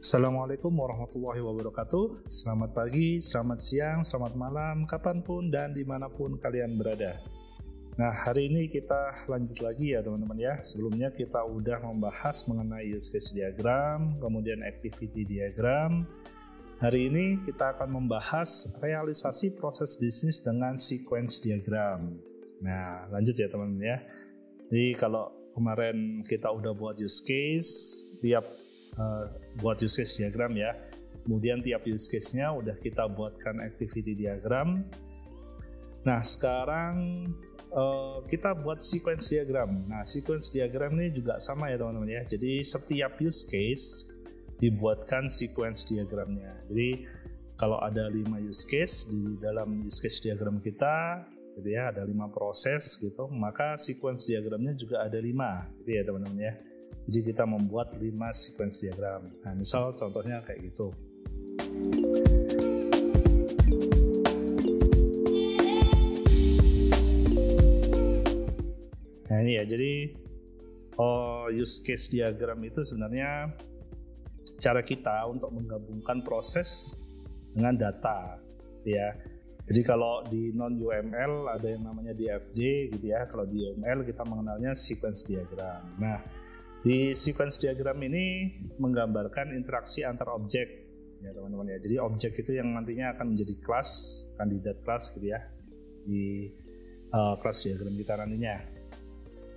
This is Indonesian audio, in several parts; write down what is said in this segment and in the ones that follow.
Assalamualaikum warahmatullahi wabarakatuh. Selamat pagi, selamat siang, selamat malam, kapanpun dan dimanapun kalian berada. Nah, hari ini kita lanjut lagi ya teman-teman ya. Sebelumnya kita udah membahas mengenai use case diagram, kemudian activity diagram. Hari ini kita akan membahas realisasi proses bisnis dengan sequence diagram. Nah, lanjut ya teman-teman ya. Jadi kalau kemarin kita udah buat use case, buat use case diagram ya. Kemudian tiap use case-nya udah kita buatkan activity diagram. Nah, sekarang kita buat sequence diagram. Nah, sequence diagram ini juga sama ya teman-teman ya. Jadi setiap use case dibuatkan sequence diagramnya. Jadi kalau ada 5 use case di dalam use case diagram kita, gitu ya, ada 5 proses gitu, maka sequence diagramnya juga ada 5, gitu ya teman-teman ya. Jadi kita membuat 5 sequence diagram. Nah, misal contohnya kayak gitu. Nah ini ya, jadi use case diagram itu sebenarnya cara kita untuk menggabungkan proses dengan data, gitu ya. Jadi kalau di non UML ada yang namanya DFD, gitu ya. Kalau di UML kita mengenalnya sequence diagram. Nah, di sequence diagram ini menggambarkan interaksi antar objek, ya teman-teman ya. Jadi objek itu yang nantinya akan menjadi kelas, kandidat kelas, gitu ya, di kelas diagram kita nantinya.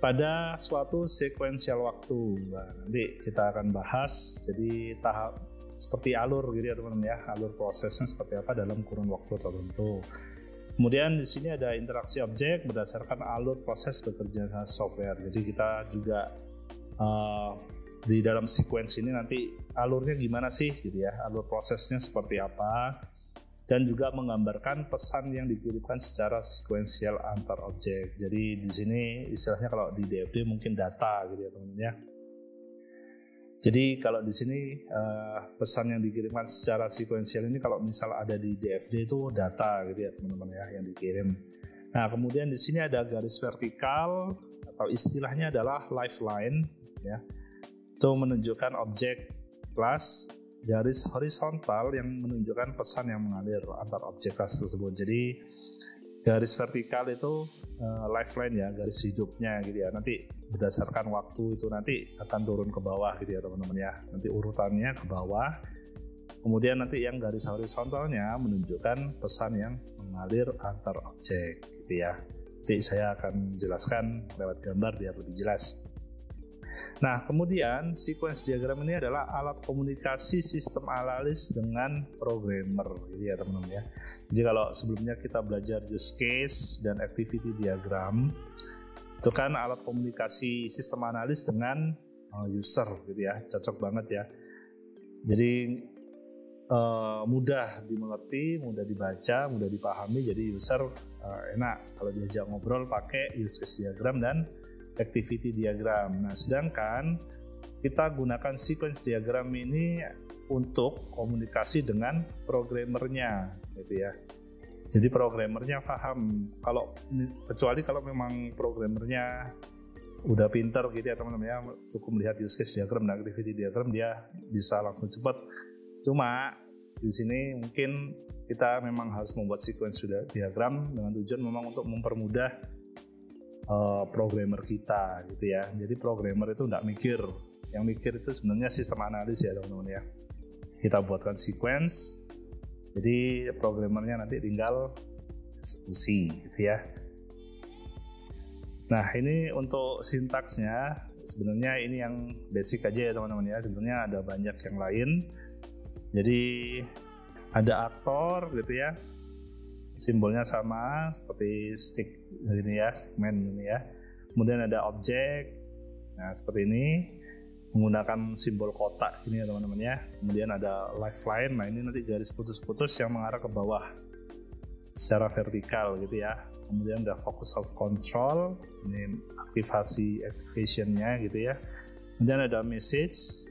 Pada suatu sekuensial waktu. Nah, nanti kita akan bahas jadi tahap seperti alur gitu ya teman-teman ya, alur prosesnya seperti apa dalam kurun waktu tertentu. Kemudian di sini ada interaksi objek berdasarkan alur proses bekerja software. Jadi kita juga di dalam sequence ini nanti alurnya gimana sih gitu ya, alur prosesnya seperti apa, dan juga menggambarkan pesan yang dikirimkan secara sekuensial antar objek. Jadi di sini istilahnya kalau di DFD mungkin data gitu ya teman-teman ya. Jadi kalau di sini pesan yang dikirimkan secara sekuensial ini kalau misal ada di DFD itu data gitu ya teman-teman ya yang dikirim. Nah, kemudian di sini ada garis vertikal atau istilahnya adalah lifeline ya. Itu menunjukkan objek kelas, garis horizontal yang menunjukkan pesan yang mengalir antar objek kelas tersebut. Jadi garis vertikal itu lifeline ya, garis hidupnya gitu ya. Nanti berdasarkan waktu itu nanti akan turun ke bawah gitu ya teman-teman ya. Nanti urutannya ke bawah. Kemudian nanti yang garis horizontalnya menunjukkan pesan yang mengalir antar objek gitu ya. Nanti saya akan jelaskan lewat gambar biar lebih jelas. Nah, kemudian sequence diagram ini adalah alat komunikasi sistem analis dengan programmer, gitu ya teman-teman ya. Jadi kalau sebelumnya kita belajar use case dan activity diagram, itu kan alat komunikasi sistem analis dengan user, gitu ya, cocok banget ya. Jadi mudah dimengerti, mudah dibaca, mudah dipahami. Jadi user enak kalau diajak ngobrol pakai use case diagram dan activity diagram. Nah, sedangkan kita gunakan sequence diagram ini untuk komunikasi dengan programmernya, gitu ya. Jadi programmernya paham. Kecuali kalau memang programmernya udah pinter gitu ya teman-teman ya, cukup melihat use case diagram dan activity diagram dia bisa langsung cepat. Cuma di sini mungkin kita memang harus membuat sequence diagram dengan tujuan memang untuk mempermudah programmer kita gitu ya. Jadi programmer itu nggak mikir, yang mikir itu sebenarnya sistem analis ya teman-teman ya. Kita buatkan sequence, jadi programmernya nanti tinggal eksekusi gitu ya. Nah, ini untuk sintaksnya sebenarnya ini yang basic aja ya teman-teman ya. Sebenarnya ada banyak yang lain. Jadi ada aktor gitu ya, simbolnya sama seperti stick ini ya, stickman ini ya. Kemudian ada objek, nah seperti ini menggunakan simbol kotak ini ya teman-teman ya. Kemudian ada lifeline, nah ini nanti garis putus-putus yang mengarah ke bawah secara vertikal gitu ya. Kemudian ada focus of control, ini activationnya gitu ya. Kemudian ada message,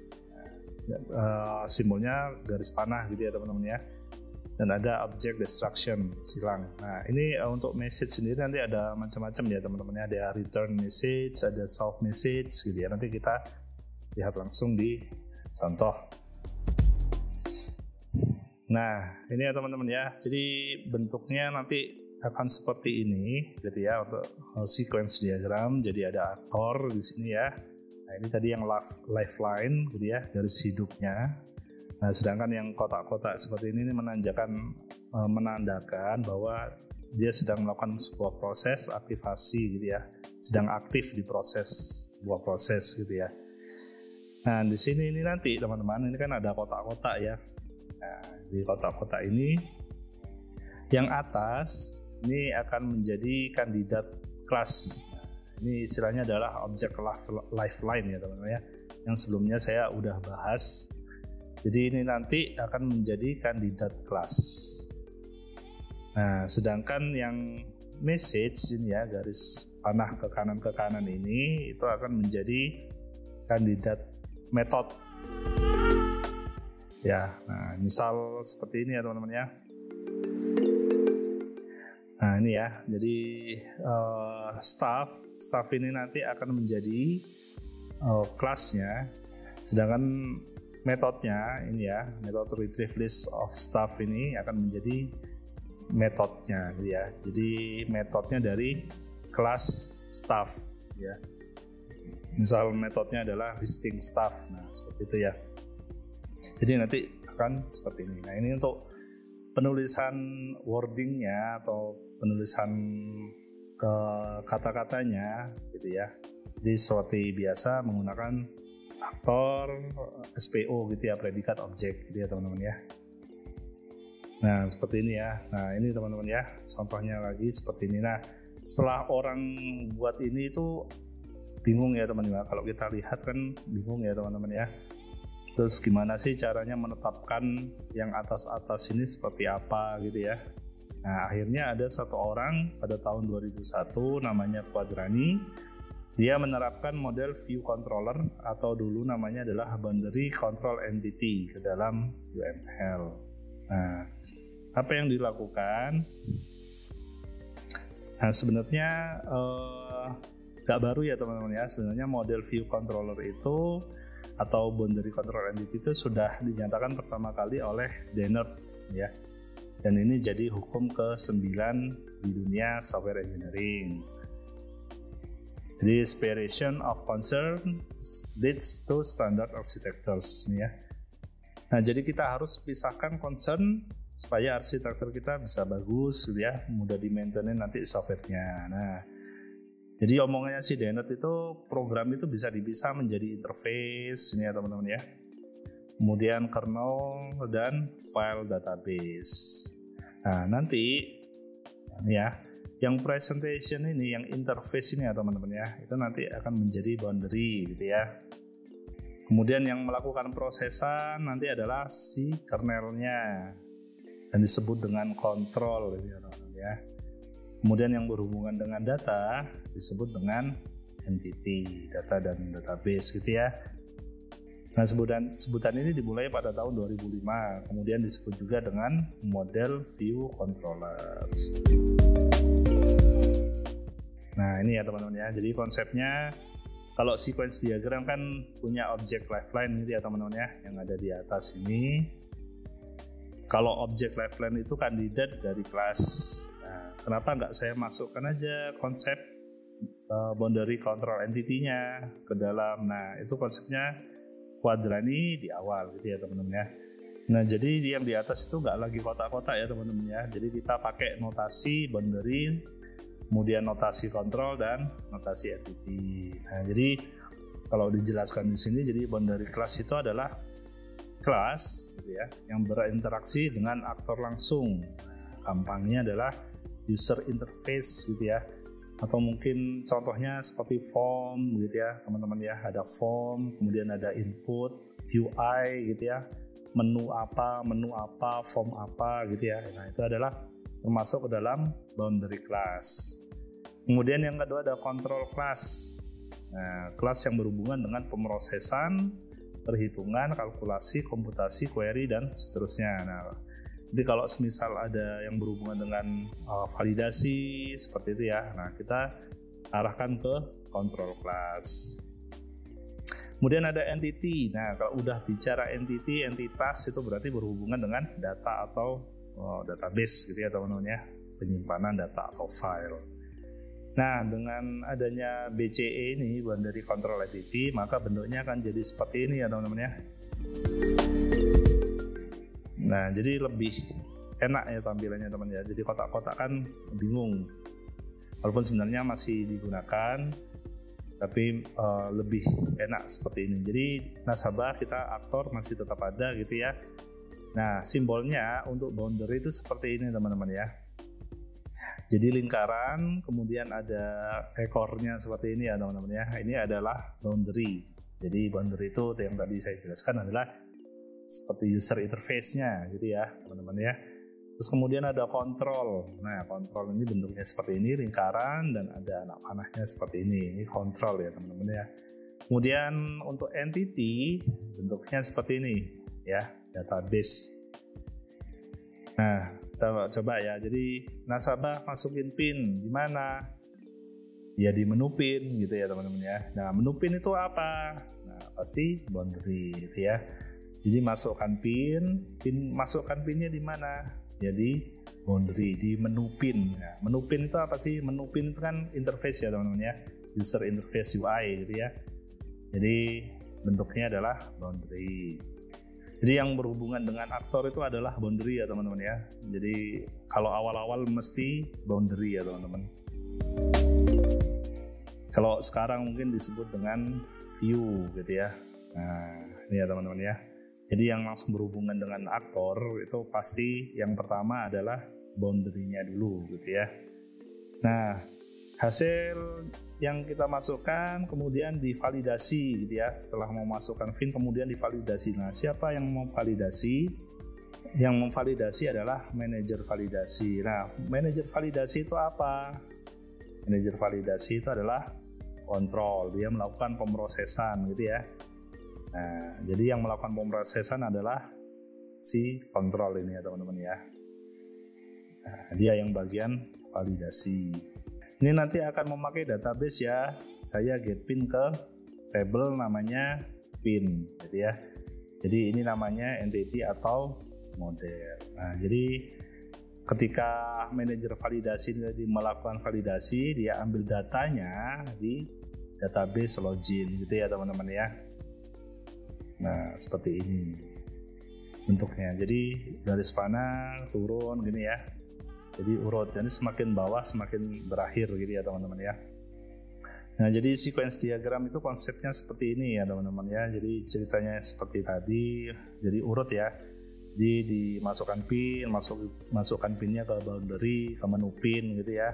simbolnya garis panah gitu ya teman-teman ya. Dan ada object destruction, silang. Nah, ini untuk message sendiri nanti ada macam-macam ya teman-teman. Ada return message, ada self message gitu ya. Nanti kita lihat langsung di contoh. Nah, ini ya teman-teman ya. Jadi bentuknya nanti akan seperti ini gitu ya untuk sequence diagram. Jadi ada aktor di sini ya. Nah, ini tadi yang lifeline gitu ya, garis hidupnya. Nah, sedangkan yang kotak-kotak seperti ini menandakan bahwa dia sedang melakukan sebuah proses aktivasi gitu ya, sedang aktif di proses sebuah proses gitu ya. Nah, di sini ini nanti teman-teman, ini kan ada kotak-kotak ya. Nah, di kotak-kotak ini yang atas ini akan menjadi kandidat kelas. Ini istilahnya adalah objek lifeline ya teman-teman ya, yang sebelumnya saya udah bahas. Jadi ini nanti akan menjadi kandidat kelas. Nah, sedangkan yang message ini ya, garis panah ke kanan ini itu akan menjadi kandidat metode. Ya, nah misal seperti ini ya teman-teman ya. Nah ini ya, jadi staff ini nanti akan menjadi kelasnya, sedangkan metodenya ini ya, metode retrieve list of staff ini akan menjadi metodenya gitu ya. Jadi metodenya dari kelas staff ya. Misal metodenya adalah listing staff, nah seperti itu ya. Jadi nanti akan seperti ini. Nah ini untuk penulisan wordingnya atau penulisan ke kata-katanya gitu ya. Jadi seperti biasa menggunakan aktor, SPO gitu ya, predikat objek gitu ya teman-teman ya. Nah seperti ini ya. Nah ini teman-teman ya, contohnya lagi seperti ini. Nah setelah orang buat ini itu bingung ya teman-teman. Kalau kita lihat kan bingung ya teman-teman ya. Terus gimana sih caranya menetapkan yang atas-atas ini seperti apa gitu ya. Nah akhirnya ada satu orang pada tahun 2001 namanya Quadrani. Dia menerapkan model view controller atau dulu namanya adalah boundary control entity ke dalam UML. Nah apa yang dilakukan? Nah sebenarnya gak baru ya teman-teman ya. Sebenarnya model view controller itu atau boundary control entity itu sudah dinyatakan pertama kali oleh Dennert ya. Dan ini jadi hukum ke-9 di dunia software engineering. Jadi separation of concern leads to standard architectures ya. Nah, jadi kita harus pisahkan concern supaya arsitektur kita bisa bagus gitu ya, mudah di-maintain nanti softwarenya. Nah, jadi omongannya si Dennert itu program itu bisa dipisah menjadi interface ini ya teman-teman ya. Kemudian kernel dan file database. Nah nanti ya yang presentation ini, yang interface ini ya teman-teman ya, itu nanti akan menjadi boundary gitu ya. Kemudian yang melakukan prosesan nanti adalah si kernelnya dan disebut dengan kontrol gitu ya teman-teman ya. Kemudian yang berhubungan dengan data disebut dengan entity, data dan database gitu ya. Nah sebutan ini dimulai pada tahun 2005, kemudian disebut juga dengan model view controller. Nah ini ya teman-teman ya, jadi konsepnya kalau sequence diagram kan punya objek lifeline gitu ya teman-teman ya, yang ada di atas ini. Kalau objek lifeline itu kandidat dari kelas. Nah, kenapa nggak saya masukkan aja konsep boundary control entity-nya ke dalam. Nah itu konsepnya Quadrani di awal gitu ya teman-teman ya. Nah jadi yang di atas itu nggak lagi kotak-kotak ya teman-teman ya. Jadi kita pakai notasi boundary, kemudian notasi kontrol dan notasi entity. Nah jadi kalau dijelaskan di sini, jadi boundary class itu adalah kelas gitu ya, yang berinteraksi dengan aktor langsung. Gampangnya adalah user interface gitu ya, atau mungkin contohnya seperti form gitu ya teman-teman ya. Ada form, kemudian ada input, UI gitu ya, menu apa, form apa gitu ya. Nah itu adalah termasuk ke dalam boundary class. Kemudian yang kedua ada control class. Nah, kelas yang berhubungan dengan pemrosesan, perhitungan, kalkulasi, komputasi, query dan seterusnya. Nah, jadi kalau semisal ada yang berhubungan dengan validasi seperti itu ya, nah kita arahkan ke control class. Kemudian ada entity. Nah, kalau udah bicara entity, entitas itu berarti berhubungan dengan data atau database gitu ya teman-teman ya, penyimpanan data atau file. Nah, dengan adanya BCE ini, Boundary Control Entity, maka bentuknya akan jadi seperti ini ya teman-teman ya. Nah, jadi lebih enak ya tampilannya teman ya. Jadi kotak-kotak kan bingung. Walaupun sebenarnya masih digunakan, tapi lebih enak seperti ini. Jadi nasabah kita aktor masih tetap ada gitu ya. Nah, simbolnya untuk boundary itu seperti ini teman-teman ya. Jadi lingkaran, kemudian ada ekornya seperti ini ya teman-teman ya. Ini adalah boundary. Jadi boundary itu yang tadi saya jelaskan adalah seperti user interface-nya gitu ya teman-teman ya. Terus kemudian ada kontrol. Nah, kontrol ini bentuknya seperti ini, lingkaran, dan ada anak panahnya seperti ini. Ini kontrol ya teman-teman ya. Kemudian untuk entity bentuknya seperti ini ya, database. Nah, kita coba ya. Jadi nasabah masukin PIN di mana? Ya di menu PIN gitu ya teman-teman ya. Nah, menu PIN itu apa? Nah, pasti boundary gitu ya. Jadi masukkan PIN masukkan PIN-nya di mana? Jadi boundary di menu PIN. Nah, menu PIN itu apa sih? Menu PIN itu kan interface ya teman-teman ya, user interface UI gitu ya. Jadi bentuknya adalah boundary. Jadi yang berhubungan dengan aktor itu adalah boundary ya teman-teman ya. Jadi kalau awal-awal mesti boundary ya teman-teman. Kalau sekarang mungkin disebut dengan view gitu ya. Nah, ini ya teman-teman ya. Jadi yang langsung berhubungan dengan aktor itu pasti yang pertama adalah boundary-nya dulu gitu ya. Nah, hasil yang kita masukkan kemudian divalidasi gitu ya. Setelah memasukkan PIN kemudian divalidasi. Nah, siapa yang memvalidasi? Yang memvalidasi adalah manajer validasi. Nah, manajer validasi itu apa? Manajer validasi itu adalah kontrol. Dia melakukan pemrosesan gitu ya. Nah, jadi yang melakukan pemrosesan adalah si kontrol ini ya teman-teman ya. Nah, dia yang bagian validasi. Ini nanti akan memakai database ya. Saya get PIN ke table namanya PIN gitu ya. Jadi ini namanya entity atau model. Nah, jadi ketika manajer validasi jadi melakukan validasi, dia ambil datanya di database login gitu ya teman-teman ya. Nah, seperti ini bentuknya. Jadi garis panah turun gini ya. Jadi urut. Jadi semakin bawah semakin berakhir gitu ya teman-teman ya. Nah, jadi sequence diagram itu konsepnya seperti ini ya teman-teman ya. Jadi ceritanya seperti tadi. Jadi urut ya. Jadi dimasukkan PIN, masukkan PIN-nya ke boundary, ke menu PIN gitu ya.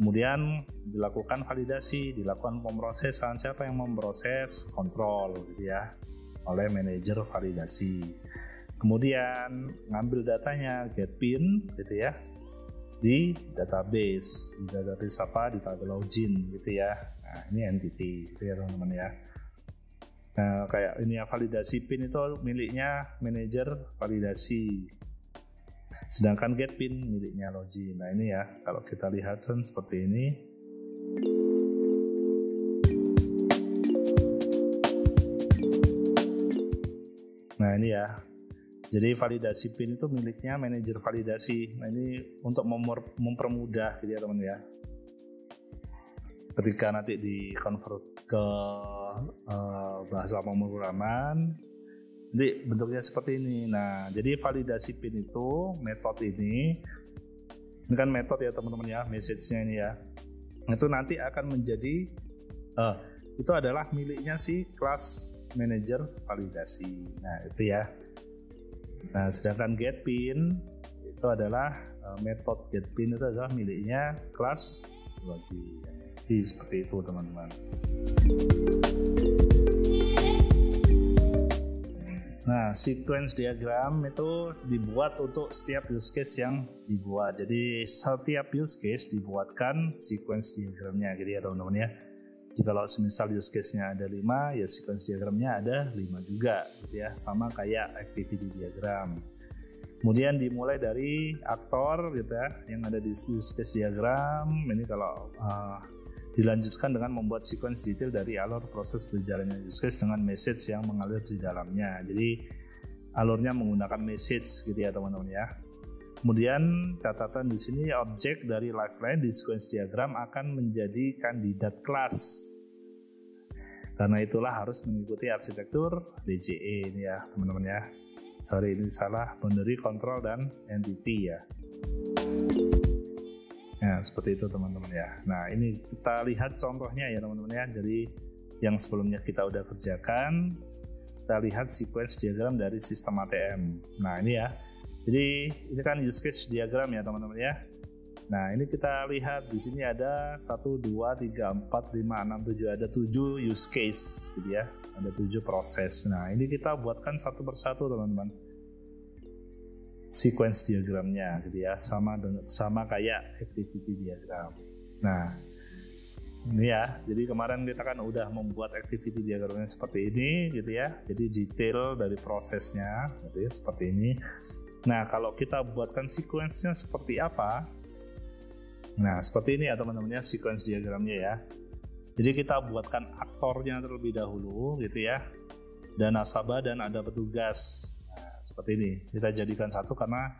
Kemudian dilakukan validasi, dilakukan pemrosesan. Siapa yang memproses? Kontrol gitu ya, oleh manajer validasi. Kemudian ngambil datanya get PIN gitu ya di database. Di database apa? Di table login gitu ya. Nah, ini entity gitu ya teman-teman ya. Nah, kayak ini ya, validasi PIN itu miliknya manajer validasi. Sedangkan get PIN miliknya login. Nah, ini ya, kalau kita lihat kan seperti ini. Nah, ini ya. Jadi validasi PIN itu miliknya manajer validasi. Nah, ini untuk mempermudah gitu ya teman ya. Ketika nanti di convert ke bahasa pemrograman, jadi bentuknya seperti ini. Nah, jadi validasi PIN itu metode ini kan metode ya teman-teman ya, message-nya ini ya. Itu nanti akan menjadi itu adalah miliknya si kelas manajer validasi. Nah, itu ya. Nah, sedangkan get PIN itu adalah metode get PIN itu adalah miliknya kelas login. Jadi seperti itu teman-teman. Nah, sequence diagram itu dibuat untuk setiap use case yang dibuat. Jadi setiap use case dibuatkan sequence diagramnya gitu ya teman-teman ya. Jadi kalau semisal use case-nya ada 5, ya sequence diagramnya ada 5 juga gitu ya. Sama kayak activity diagram. Kemudian dimulai dari aktor gitu ya, yang ada di use case diagram. Ini kalau Dilanjutkan dengan membuat sequence detail dari alur proses berjalannya use case dengan message yang mengalir di dalamnya. Jadi alurnya menggunakan message gitu ya teman-teman ya. Kemudian catatan di sini objek dari lifeline di sequence diagram akan menjadi kandidat kelas. Karena itulah harus mengikuti arsitektur DCE ini ya teman-teman ya. Sorry ini salah, boundary control dan entity ya. Nah seperti itu teman-teman ya. Nah ini kita lihat contohnya ya teman-teman ya. Jadi yang sebelumnya kita udah kerjakan, kita lihat sequence diagram dari sistem ATM. Nah ini ya. Jadi ini kan use case diagram ya teman-teman ya. Nah ini kita lihat di sini ada 1, 2, 3, 4, 5, 6, 7, ada 7 use case gitu ya. Ada 7 proses. Nah ini kita buatkan satu persatu teman-teman. Sequence diagramnya gitu ya, sama kayak activity diagram. Nah ini ya, jadi kemarin kita kan udah membuat activity diagramnya seperti ini gitu ya. Jadi detail dari prosesnya gitu ya, seperti ini. Nah kalau kita buatkan sequence-nya seperti apa? Nah seperti ini ya teman-teman ya, sequence diagramnya ya. Jadi kita buatkan aktornya terlebih dahulu gitu ya, dan nasabah dan ada petugas. Seperti ini, kita jadikan satu karena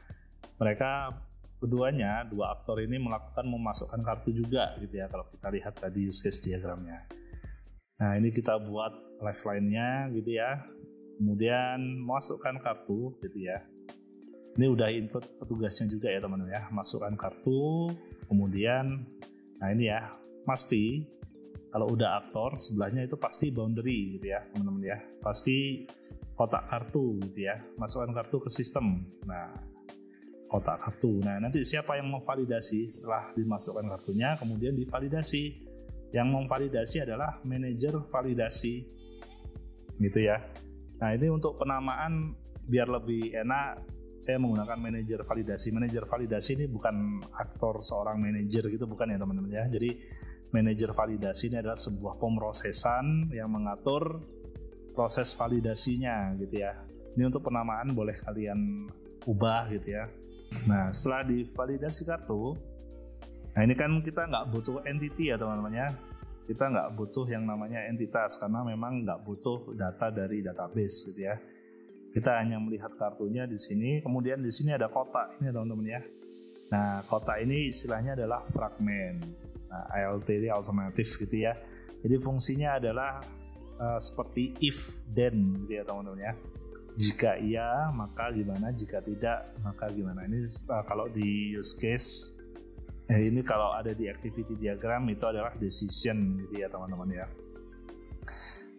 mereka keduanya, dua aktor ini melakukan memasukkan kartu juga gitu ya, kalau kita lihat tadi use case diagramnya. Nah ini kita buat lifeline-nya gitu ya, kemudian masukkan kartu gitu ya. Ini udah input petugasnya juga ya teman-teman ya, masukkan kartu, kemudian nah ini ya, pasti kalau udah aktor sebelahnya itu pasti boundary gitu ya teman-teman ya, pasti kotak kartu gitu ya, masukkan kartu ke sistem. Nah kotak kartu, nah nanti siapa yang memvalidasi setelah dimasukkan kartunya, kemudian divalidasi. Yang memvalidasi adalah manajer validasi gitu ya. Nah ini untuk penamaan biar lebih enak, saya menggunakan manajer validasi. Manajer validasi ini bukan aktor seorang manajer gitu, bukan ya teman-teman ya. Jadi manajer validasi ini adalah sebuah pemrosesan yang mengatur proses validasinya gitu ya. Ini untuk penamaan boleh kalian ubah gitu ya. Nah setelah divalidasi kartu, nah ini kan kita nggak butuh entity ya teman-teman ya. Kita nggak butuh yang namanya entitas karena memang nggak butuh data dari database gitu ya. Kita hanya melihat kartunya di sini, kemudian di sini ada kotak ini teman-teman ya. Nah kotak ini istilahnya adalah fragment. Nah ALT ini alternatif gitu ya. Jadi fungsinya adalah seperti if then gitu ya teman-teman ya. Jika iya maka gimana, jika tidak maka gimana. Ini kalau di use case ini kalau ada di activity diagram itu adalah decision gitu ya teman-teman ya.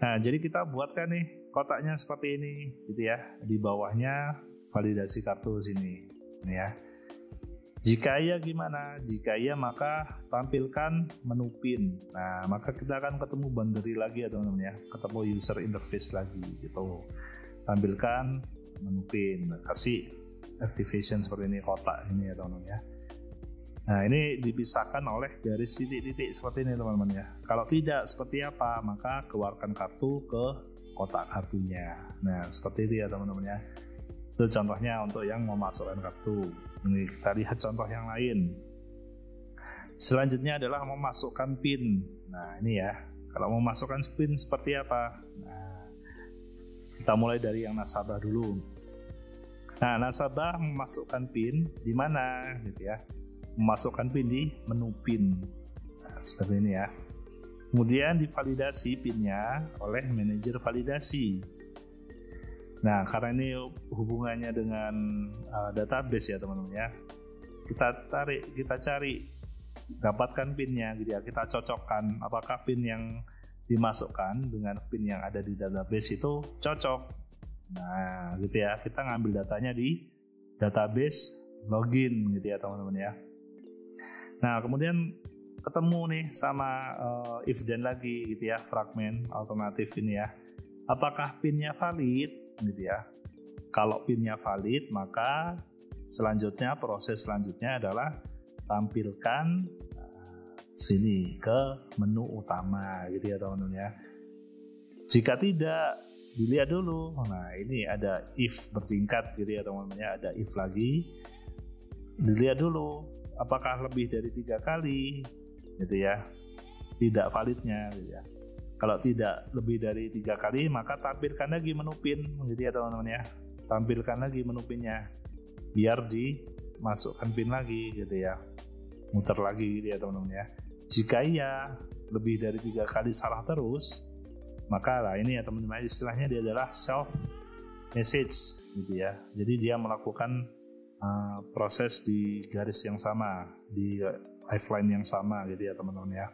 Nah jadi kita buatkan nih kotaknya seperti ini gitu ya. Di bawahnya validasi kartu sini ini ya. Jika iya gimana? Jika iya maka tampilkan menu pin. Nah maka kita akan ketemu boundary lagi ya teman-teman ya, ketemu user interface lagi gitu. Tampilkan menu pin, kasih activation seperti ini, kotak ini ya teman-teman ya. Nah ini dipisahkan oleh garis titik-titik seperti ini teman-teman ya. Kalau tidak seperti apa, maka keluarkan kartu ke kotak kartunya. Nah seperti itu ya teman-teman ya. Itu contohnya untuk yang memasukkan kartu. Ini kita lihat contoh yang lain. Selanjutnya adalah memasukkan PIN. Nah ini ya, kalau memasukkan PIN seperti apa? Nah, kita mulai dari yang nasabah dulu. Nah nasabah memasukkan PIN di mana gitu ya? Memasukkan PIN di menu PIN. Nah, seperti ini ya. Kemudian divalidasi PIN-nya oleh manajer validasi. Nah karena ini hubungannya dengan database ya teman-teman ya, kita cari, dapatkan PIN-nya gitu ya, kita cocokkan apakah PIN yang dimasukkan dengan PIN yang ada di database itu cocok. Nah gitu ya, kita ngambil datanya di database login gitu ya teman-teman ya. Nah kemudian ketemu nih sama if then lagi gitu ya, fragment alternatif ini ya, apakah PIN-nya valid gitu ya. Kalau PIN-nya valid, maka selanjutnya proses selanjutnya adalah tampilkan sini ke menu utama gitu ya teman-teman ya. Jika tidak, dilihat dulu. Nah ini ada if bertingkat gitu ya teman-teman ya, ada if lagi. Dilihat dulu apakah lebih dari 3 kali gitu ya. tidak validnya gitu ya. Kalau tidak lebih dari 3 kali, maka tampilkan lagi menu PIN gitu ya teman-teman ya. Tampilkan lagi menu PIN-nya biar dimasukkan PIN lagi gitu ya. Muter lagi gitu ya teman-teman ya. Jika iya lebih dari 3 kali salah terus, maka lah ini ya teman-teman, istilahnya dia adalah self message gitu ya. Jadi dia melakukan proses di garis yang sama, di lifeline yang sama gitu ya teman-teman ya.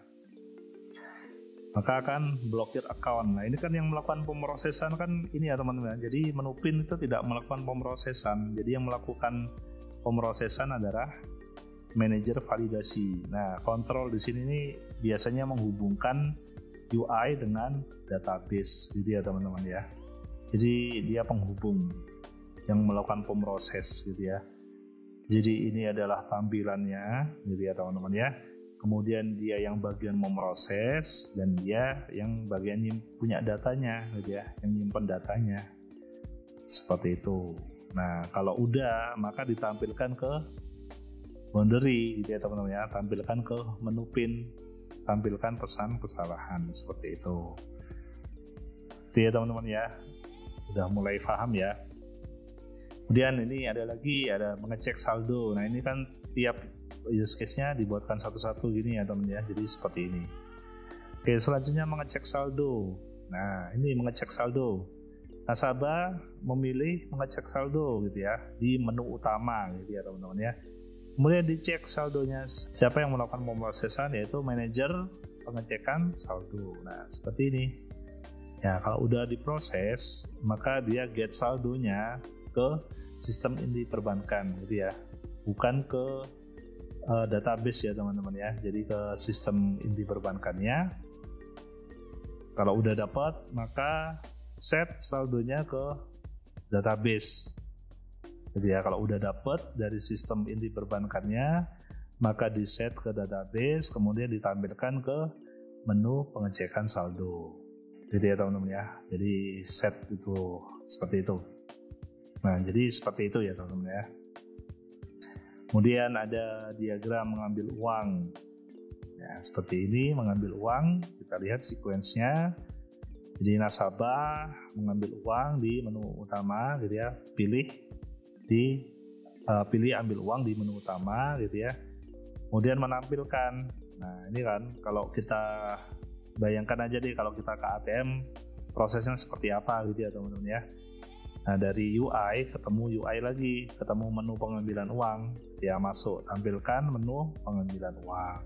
Maka akan blokir account. Nah ini kan yang melakukan pemrosesan kan ini ya teman-teman. Jadi menu PIN itu tidak melakukan pemrosesan. Jadi yang melakukan pemrosesan adalah manajer validasi. Nah kontrol di sini nih biasanya menghubungkan UI dengan database, gitu ya teman-teman ya. Jadi dia penghubung yang melakukan pemroses gitu ya. Jadi ini adalah tampilannya, gitu ya teman-teman ya. Kemudian dia yang bagian memproses dan dia yang bagian punya datanya, gitu ya, yang nyimpen datanya. Seperti itu. Nah, kalau udah maka ditampilkan ke boundary, gitu ya teman-teman ya. Tampilkan ke menu PIN, tampilkan pesan kesalahan seperti itu. Itu ya teman-teman ya. Udah mulai paham ya. Kemudian ini ada mengecek saldo. Nah, ini kan tiap use case-nya dibuatkan satu-satu gini ya teman ya. Jadi seperti ini. Oke, selanjutnya mengecek saldo. Nah, ini mengecek saldo. Nasabah memilih mengecek saldo gitu ya di menu utama gitu ya teman-teman ya. Kemudian dicek saldonya. Siapa yang melakukan pemrosesan, yaitu manajer pengecekan saldo. Nah, seperti ini. Ya, kalau udah diproses, maka dia get saldonya ke sistem inti perbankan gitu ya. Bukan ke database ya teman-teman ya. Jadi ke sistem inti perbankannya. Kalau udah dapat, maka set saldonya ke database. Jadi ya, kalau udah dapat dari sistem inti perbankannya, maka di set ke database, kemudian ditampilkan ke menu pengecekan saldo. Jadi ya teman-teman ya. Jadi set itu seperti itu. Nah, jadi seperti itu ya teman-teman ya. Kemudian ada diagram mengambil uang. Ya, seperti ini mengambil uang. Kita lihat sekuensnya. Jadi nasabah mengambil uang di menu utama gitu ya. Pilih ambil uang di menu utama gitu ya. Kemudian menampilkan. Nah, ini kan kalau kita bayangkan aja deh kalau kita ke ATM prosesnya seperti apa gitu ya teman-teman ya. Nah, dari UI ketemu UI lagi, ketemu menu pengambilan uang, ya masuk, tampilkan menu pengambilan uang.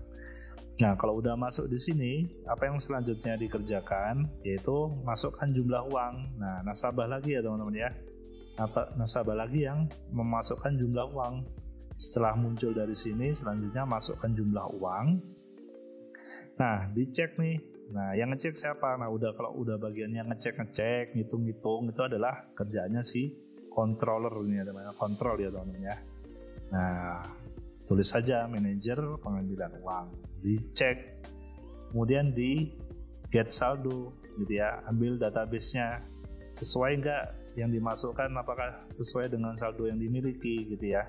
Nah, kalau udah masuk di sini, apa yang selanjutnya dikerjakan yaitu masukkan jumlah uang. Nah, nasabah lagi ya teman-teman ya. Nasabah lagi yang memasukkan jumlah uang. Setelah muncul dari sini, selanjutnya masukkan jumlah uang. Nah, dicek nih. Nah, yang ngecek siapa? Nah, kalau udah bagian yang ngecek, ngitung-ngitung, itu adalah kerjaannya si controller ini ya teman-teman. Kontrol ya teman-teman ya. Nah, tulis saja manajer pengambilan uang. Dicek. Kemudian di get saldo gitu ya. Ambil database-nya. Sesuai nggak yang dimasukkan, apakah sesuai dengan saldo yang dimiliki gitu ya.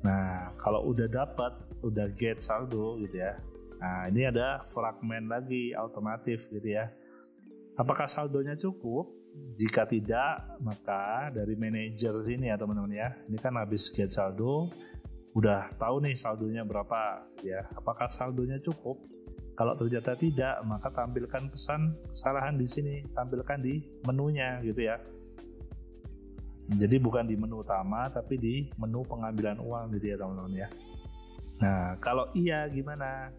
Nah, kalau udah dapat, udah get saldo gitu ya. Nah, ini ada fragmen lagi otomatis gitu ya. Apakah saldonya cukup? Jika tidak, maka dari manajer sini ya teman-teman ya. Ini kan habis get saldo, udah tahu nih saldonya berapa ya. Apakah saldonya cukup? Kalau ternyata tidak, maka tampilkan pesan kesalahan di sini, tampilkan di menunya gitu ya. Jadi bukan di menu utama, tapi di menu pengambilan uang gitu ya teman-teman ya. Nah, kalau iya gimana?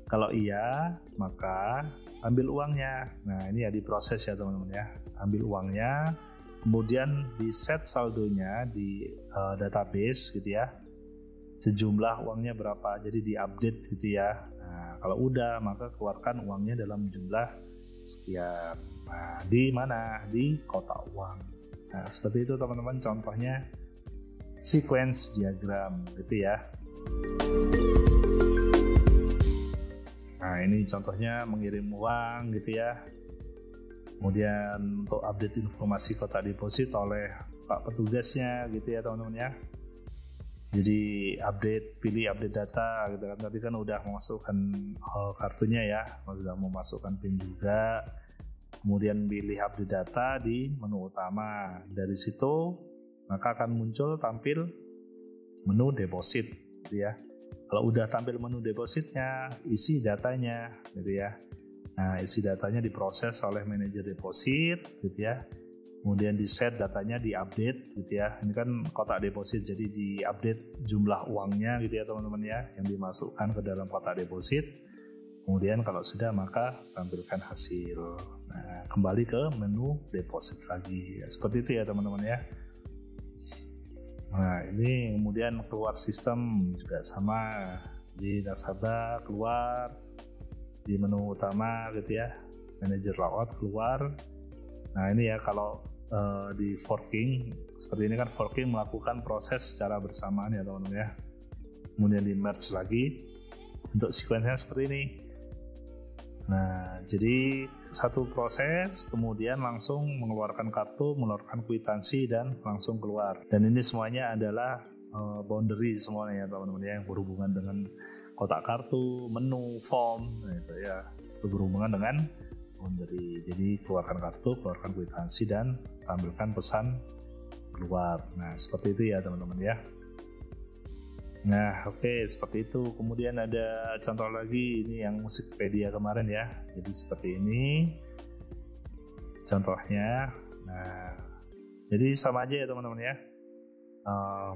Kalau iya, maka ambil uangnya. Nah, ini ya diproses ya teman-teman ya. Ambil uangnya, kemudian di set saldonya di database gitu ya. Sejumlah uangnya berapa, jadi diupdate gitu ya. Nah, kalau udah, maka keluarkan uangnya dalam jumlah sekian. Nah, di mana? Di kotak uang. Nah, seperti itu teman-teman contohnya sequence diagram gitu ya. Nah, ini contohnya mengirim uang gitu ya. Kemudian untuk update informasi kotak deposit oleh Pak petugasnya gitu ya teman-teman ya. Jadi pilih update data gitu kan. Tadi kan udah memasukkan kartunya ya, sudah memasukkan PIN juga. Kemudian pilih update data di menu utama. Dari situ maka akan muncul tampil menu deposit gitu ya. Kalau udah tampil menu depositnya, isi datanya gitu ya. Nah, isi datanya diproses oleh manajer deposit gitu ya. Kemudian di set datanya, di-update gitu ya. Ini kan kotak deposit, jadi di-update jumlah uangnya gitu ya teman-teman ya, yang dimasukkan ke dalam kotak deposit. Kemudian kalau sudah maka tampilkan hasil. Nah, kembali ke menu deposit lagi. Ya, seperti itu ya teman-teman ya. Nah, ini kemudian keluar sistem juga sama. Di nasabah keluar, di menu utama gitu ya, manager logout keluar. Nah, ini ya kalau di forking seperti ini kan, forking melakukan proses secara bersamaan ya teman-teman ya. Kemudian di merge lagi untuk sequence-nya seperti ini. Nah, jadi satu proses kemudian langsung mengeluarkan kartu, mengeluarkan kwitansi dan langsung keluar. Dan ini semuanya adalah boundary semuanya ya teman-teman ya, yang berhubungan dengan kotak kartu, menu, form, nah itu ya, itu berhubungan dengan boundary. Jadi keluarkan kartu, keluarkan kwitansi dan tampilkan pesan keluar. Nah, seperti itu ya teman-teman ya. Nah, oke, seperti itu. Kemudian ada contoh lagi, ini yang Musikpedia kemarin ya. Jadi seperti ini contohnya. Nah, jadi sama aja ya teman-teman ya.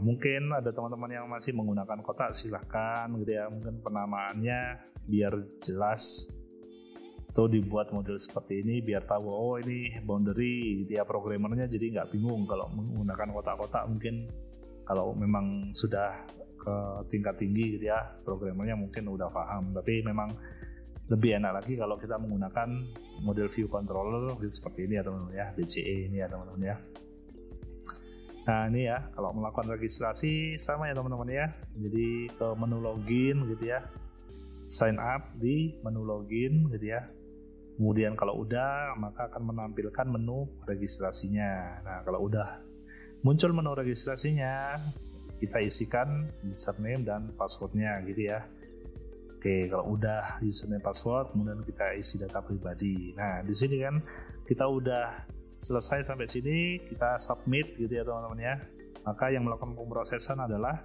Mungkin ada teman-teman yang masih menggunakan kotak, silahkan gitu ya. Mungkin penamaannya biar jelas atau dibuat model seperti ini biar tahu, oh ini boundary gitu ya, programmernya jadi nggak bingung kalau menggunakan kotak-kotak. Mungkin kalau memang sudah ke tingkat tinggi gitu ya, programmernya mungkin udah paham, tapi memang lebih enak lagi kalau kita menggunakan model view controller seperti ini ya teman-teman ya, BCE ini ya teman-teman ya. Nah, ini ya kalau melakukan registrasi sama ya teman-teman ya, jadi ke menu login gitu ya, sign up di menu login gitu ya. Kemudian kalau udah maka akan menampilkan menu registrasinya. Nah, kalau udah muncul menu registrasinya, kita isikan username dan passwordnya gitu ya. Oke, kalau udah username password, kemudian kita isi data pribadi. Nah, di sini kan kita udah selesai sampai sini, kita submit gitu ya teman-teman ya. Maka yang melakukan pemrosesan adalah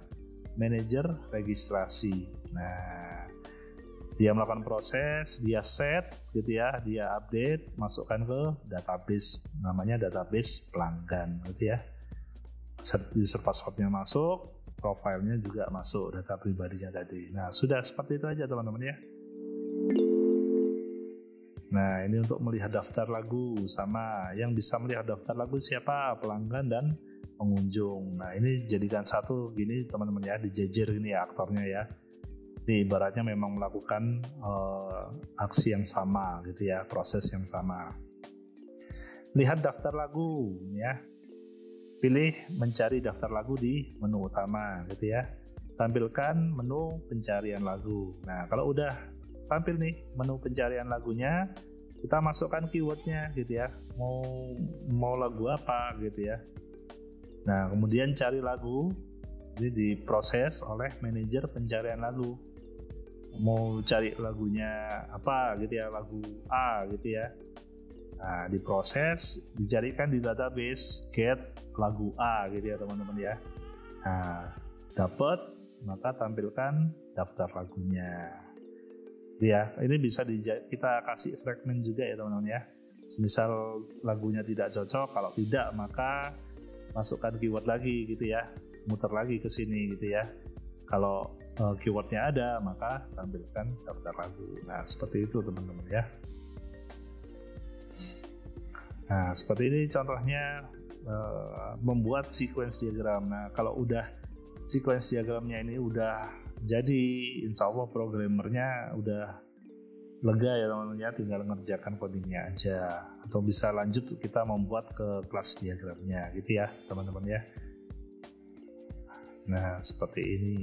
manajer registrasi. Nah, dia melakukan proses, dia set gitu ya, dia update, masukkan ke database, namanya database pelanggan gitu ya. User passwordnya masuk, profilnya juga masuk, data pribadinya tadi. Nah, sudah seperti itu aja teman-teman ya. Nah, ini untuk melihat daftar lagu, sama yang bisa melihat daftar lagu siapa? Pelanggan dan pengunjung. Nah, ini jadikan satu gini teman-teman ya, dijejer gini ya aktornya ya. Ini ibaratnya memang melakukan aksi yang sama gitu ya, proses yang sama. Lihat daftar lagu ya. Pilih mencari daftar lagu di menu utama gitu ya. Tampilkan menu pencarian lagu. Nah, kalau udah tampil nih menu pencarian lagunya, kita masukkan keywordnya gitu ya. Mau lagu apa gitu ya. Nah, kemudian cari lagu. Ini diproses oleh manajer pencarian lagu. Mau cari lagunya apa gitu ya, lagu A gitu ya. Nah, diproses, dicarikan di database get lagu A gitu ya teman-teman ya. Nah, dapat, maka tampilkan daftar lagunya. Ya, ini bisa kita kasih fragment juga ya teman-teman ya. Semisal lagunya tidak cocok, kalau tidak maka masukkan keyword lagi gitu ya, muter lagi ke sini gitu ya. Kalau keywordnya ada, maka tampilkan daftar lagu. Nah, seperti itu teman-teman ya. Nah, seperti ini contohnya membuat sequence diagram. Nah, kalau udah sequence diagramnya ini udah jadi, insya Allah programmernya udah lega ya teman-teman ya, tinggal ngerjakan codingnya aja. Atau bisa lanjut kita membuat ke kelas diagramnya gitu ya teman-teman ya. Nah, seperti ini.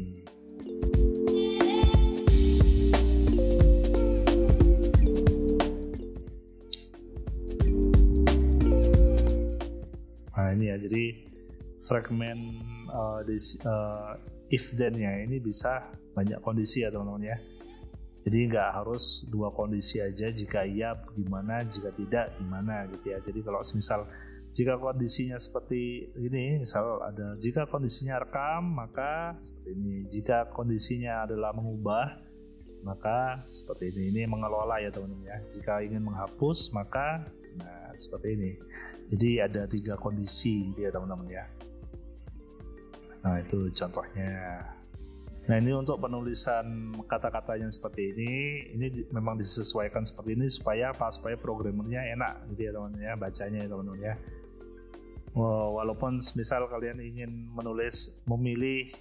Nah, ini ya, jadi fragmen if then-nya ini bisa banyak kondisi ya teman-teman ya. Jadi nggak harus 2 kondisi aja, jika iya gimana, jika tidak gimana gitu ya. Jadi kalau misal jika kondisinya seperti ini, misal ada jika kondisinya rekam maka seperti ini, jika kondisinya adalah mengubah maka seperti ini. Ini mengelola ya teman-teman ya. Jika ingin menghapus maka seperti ini. Jadi ada 3 kondisi gitu ya teman-teman ya. Nah itu contohnya. Nah ini untuk penulisan kata-katanya seperti ini memang disesuaikan seperti ini supaya programmernya enak gitu ya teman-teman ya, bacanya ya teman-teman ya. Walaupun misal kalian ingin memilih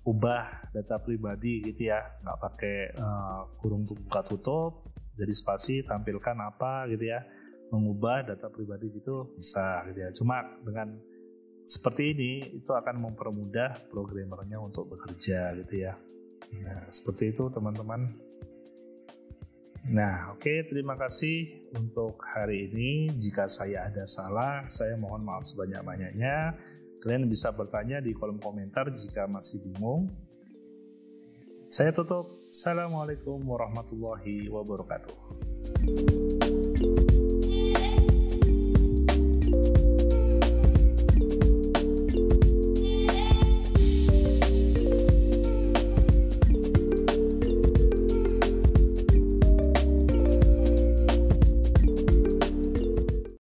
ubah data pribadi gitu ya, nggak pakai kurung buka tutup, jadi spasi, tampilkan apa gitu ya, mengubah data pribadi gitu bisa gitu ya. Cuma dengan seperti ini itu akan mempermudah programmernya untuk bekerja gitu ya. Nah, seperti itu teman-teman. Nah, oke, terima kasih untuk hari ini. Jika saya ada salah, saya mohon maaf sebanyak-banyaknya. Kalian bisa bertanya di kolom komentar jika masih bingung. Saya tutup. Assalamualaikum warahmatullahi wabarakatuh.